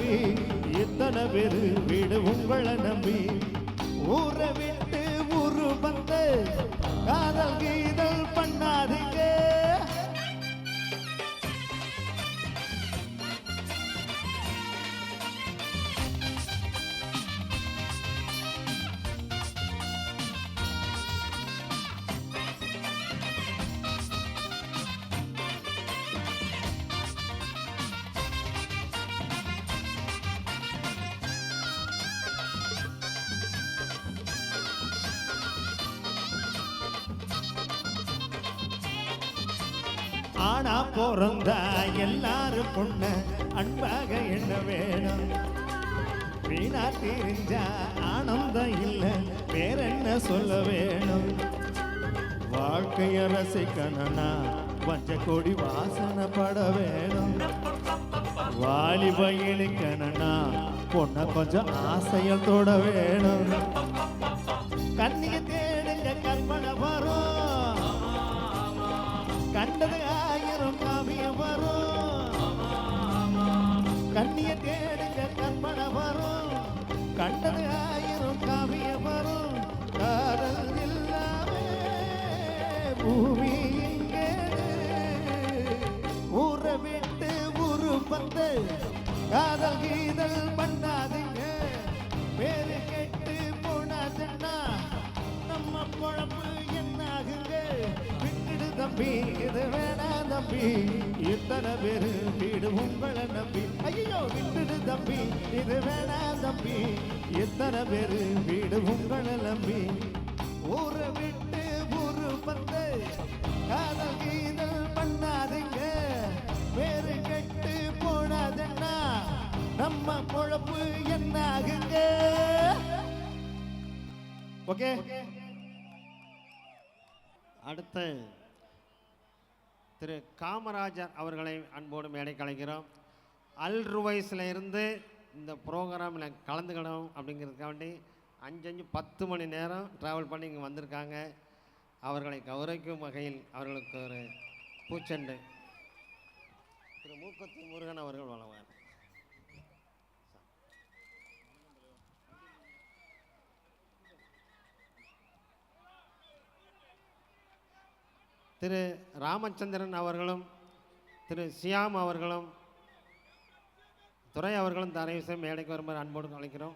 தம்பி இத்தனை பேரு வீடு உங்களை நம்பி ஊரை விட்டு ஊரு வந்து காதல் கீதல் பண்ணாதீங்க. ஆனா பிறந்தா எல்லாரும் பொண்ண அன்பாக என்ன வேணும். வீணா தெரிஞ்சா ஆனந்தம் இல்ல வேற என்ன சொல்ல வேணும். வாழ்க்கைய ரசிக்கணும்னா வஞ்ச கொடி வாசனை பட வேணும். வாலிப இழுக்கணும்னா பொண்ண கொஞ்சம் ஆசையில் தொட வேணும். கண்ணிய தேடுங்க கற்பனை வரும். கண்டது ஆயிரம் காவியம் வரும். கண்ணிய தேடுங்க கற்பனை வரும். கண்டது ஆயிரம் காவியம் வரும். காதல் இல்லாம பூமி இங்கே. ஊரை விட்டு ஊரு வந்து காதல் கீதல் பண்ணாதீங்க. பேரு கெட்டு போனாதுன்னா நம்ம பொழப்பு என்னாகுங்க. விட்டுடு தம்பி இது வேணாம் தம்பி இத்தனை பேரு வீடு உங்களை நம்பி. ஐயோ விட்டுடு தம்பி இது வேணாம் தம்பி இத்தனை பேரு வீடு உங்களை நம்பி. ஊரை விட்டு ஊரு வந்து காதல் கீதல் பண்ணாதீங்க. பேரு கெட்டு போனாதுன்னா நம்ம பொழப்பு என்னாகுங்க. ஓகே. அடுத்து திரு காமராஜர் அவர்களை அன்போடு மேடை கலைக்கிறோம். அல் ருவைஸில் இருந்து இந்த ப்ரோக்ராமில் கலந்துக்கணும் அப்படிங்கிறதுக்காண்டி 5-10 மணி நேரம் ட்ராவல் பண்ணி இங்கே வந்திருக்காங்க. அவர்களை கௌரவிக்கும் வகையில் அவர்களுக்கு ஒரு பூச்செண்டு திரு மூக்கத்தி முருகன் அவர்கள் வழங்குவார். திரு ராமச்சந்திரன் அவர்களும் திரு சியாம் அவர்களும் துரை அவர்களும் தரைவிசை மேடைக்கு வருமாறு அன்போடு அழைக்கிறோம்.